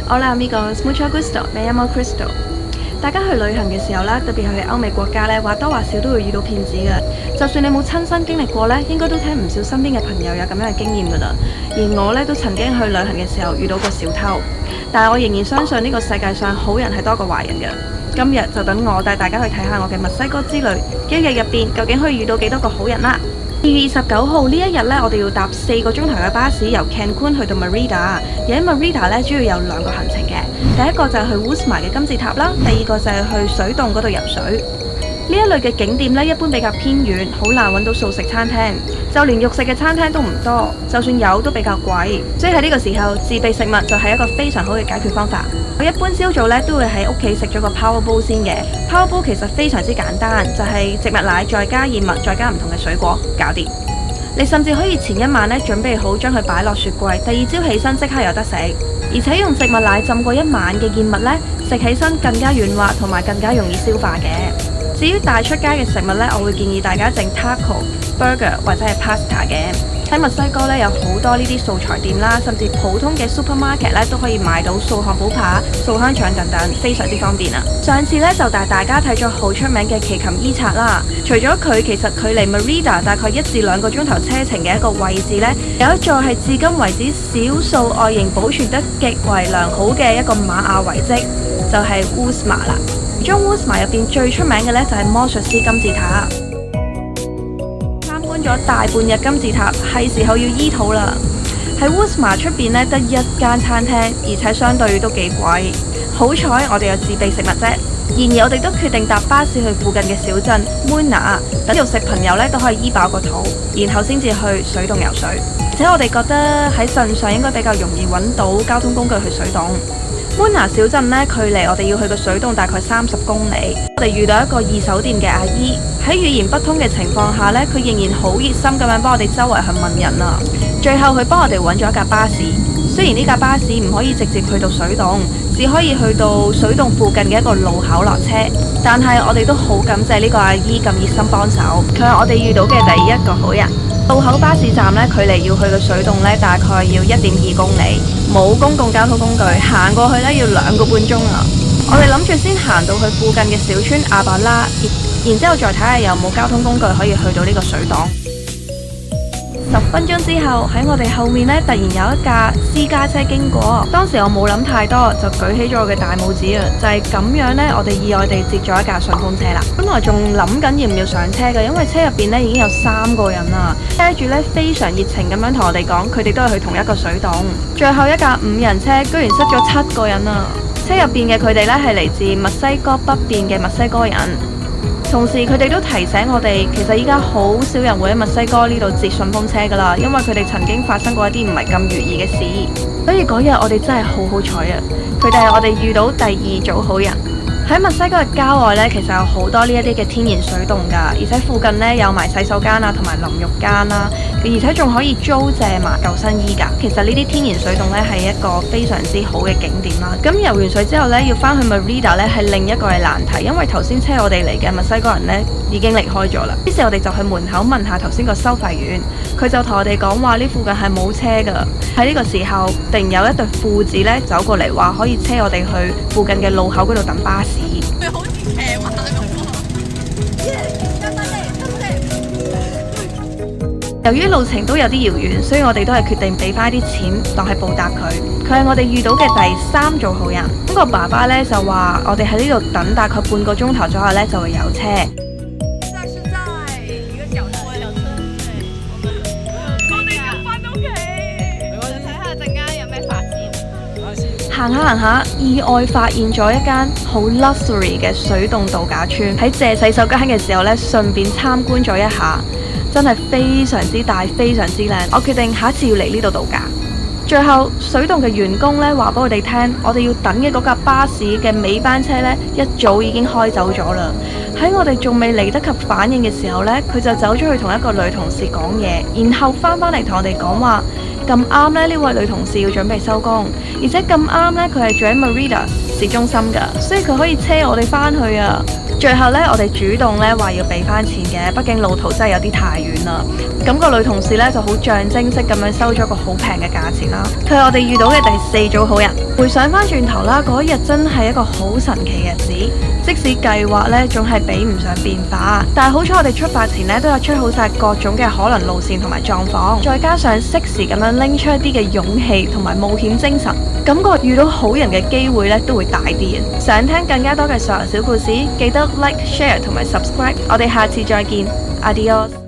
Hola amigos, mucho gusto, me llamo Crystal。大家去旅行嘅時候咧，特別係去歐美國家咧，或多或少都會遇到騙子嘅。就算你冇親身經歷過咧，應該都聽唔少身邊嘅朋友有咁樣嘅經驗㗎啦。而我咧都曾經去旅行嘅時候遇到過小偷，但係我仍然相信呢個世界上好人係多過壞人嘅。今日就等我帶大家去睇下我嘅墨西哥之旅，一日入邊究竟可以遇到幾多個好人啦。2月29號呢一日呢，我哋要搭4個鐘頭嘅巴士由 Cancun 去到 Merida， 而喺 Merida 呢，主要有2個行程嘅。第一個就係去 Uxmal 嘅金字塔啦，第二個就係去水洞嗰度游水。呢一類嘅景點呢，一般比較偏遠，好難揾到素食餐廳，就連肉食嘅餐廳都唔多，就算有都比較貴，所以喺呢個時候自備食物就係一個非常好嘅解決方法。我一般朝早呢都會喺屋企食咗個 Power Bowl 先嘅。Power Bowl 其實非常之簡單，就係植物奶再加燕麥再加唔同嘅水果，搞掂。你甚至可以前一晚呢準備好將佢擺落雪櫃，第二朝起身即刻有得食。而且用植物奶浸過一晚嘅燕麥呢，食起身更加軟滑同埋更加容易消化嘅。至於帶出街嘅食物呢，我會建議大家整 taco、burger 或者係 pasta 嘅。喺墨西哥呢，有好多呢啲素材店啦，甚至普通嘅 supermarket 呢都可以買到素漢堡扒、素香腸等等，非常之方便啊！上次呢，就帶大家睇咗好出名嘅奇琴伊察啦。除咗佢，其實距離 Merida 大概1至2個鐘頭車程嘅一個位置呢，有一座係至今為止少數外形保存得極為良好嘅一個瑪雅遺跡，就係 Uxmal 啦。其中 Uxmal 入邊最出名嘅呢，就係魔術師金字塔。參觀咗大半日金字塔，係時候要醫肚啦。喺 Uxmal 出邊呢，得一間餐廳，而且相對都幾貴。好彩我哋有自備食物啫。然而我哋都決定搭巴士去附近嘅小鎮 Muna， 等肉食朋友呢都可以醫飽個肚，然後先至去水洞游水。而且我哋覺得喺鎮上應該比較容易揾到交通工具去水洞。Muna 小鎮呢，距離我哋要去個水洞大概30公里。我哋遇到一個二手店嘅阿姨，喺語言不通嘅情況下呢，佢仍然好熱心咁樣幫我哋周圍去問人啊。最後佢幫我哋揾咗一架巴士，雖然呢架巴士唔可以直接去到水洞，只可以去到水洞附近嘅一個路口落車，但係我哋都好感謝呢個阿姨咁熱心幫手，佢係我哋遇到嘅第一個好人。路口巴士站呢，距離要去嘅水洞呢，大概要1.2公里，冇公共交通工具，行過去呢要2個半鐘啊！我哋諗住先行到去附近嘅小村阿巴拉，然之後再睇下有冇交通工具可以去到呢個水檔。10分鐘之後，喺我哋後面呢，突然有一架私家車經過。當時我冇諗太多，就舉起咗我嘅大拇指啊！就係咁樣呢，我哋意外地截咗一架順風車啦。本來仲諗緊要唔要上車嘅，因為車入邊呢已經有3個人啦。車主呢非常熱情咁樣同我哋講，佢哋都係去同一個水洞。最後一架5人車居然塞咗7個人啊！車入邊嘅佢哋呢係嚟自墨西哥北邊嘅墨西哥人。同時佢哋都提醒我哋，其實依家好少人會喺墨西哥呢度截順風車噶啦，因為佢哋曾經發生過一啲唔係咁如意嘅事。所以嗰日我哋真係好好彩啊！佢哋係我哋遇到第2組好人。喺墨西哥嘅郊外呢，其實有好多呢一啲嘅天然水洞噶，而且附近呢有埋洗手間啊，同埋淋浴間啦，而且仲可以租借埋救生衣噶。其實呢啲天然水洞呢係一個非常之好嘅景點啦。咁游完水之後呢，要翻去 Merida 呢係另一個嘅難題，因為頭先車我哋嚟嘅墨西哥人呢已經離開咗啦。於是我哋就去門口問下頭先個收費員，佢就同我哋講話呢附近係冇車噶。喺呢個時候，突然有一對父子呢走過嚟，話可以車我哋去附近嘅路口嗰度等巴士。佢好似騎馬咁由於路程都有啲遙遠，所以我哋都係決定俾翻啲錢當係報答佢。佢係我哋遇到嘅第3組好人。咁個爸爸呢就話我哋喺呢度等大概半個鐘頭左右呢就會有車。現在是在一個小車，對，我哋要翻屋企。我哋睇下陣間有咩發展。行下行下，意外發現咗一間好 luxury 嘅水洞度假村。喺借洗手間嘅時候呢，順便參觀咗一下，真係非常之大，非常之靚。我決定下一次要嚟呢度度假。最後水洞嘅員工呢話俾我哋聽，我哋要等嘅嗰架巴士嘅尾班車呢一早已經開走咗啦。喺我哋仲未嚟得及反應嘅時候呢，佢就走咗去同一個女同事講嘢，然後翻返嚟同我哋講話。咁啱呢位女同事要準備收工，而且咁啱呢，佢係住喺 Merida 市中心㗎，所以佢可以車我哋返去啊。最後呢，我哋主動呢話要俾返錢嘅，畢竟路途真係有啲太遠啦。咁個女同事呢就好象徵式咁樣收咗個好平嘅價錢啦。佢係我哋遇到嘅第4組好人。回想翻轉頭啦，嗰一日真係一個好神奇嘅日子，即使計劃呢總係比唔上變化，但係好彩我哋出發前呢都有出好晒各種嘅可能路線同埋狀況，再加上適時咁樣拎出一啲嘅勇氣同埋冒險精神，感覺遇到好人嘅機會呢都會大啲嘅。想聽更加多嘅傻人小故事，記得 like、share 同埋 subscribe，我哋下次再見，Adios。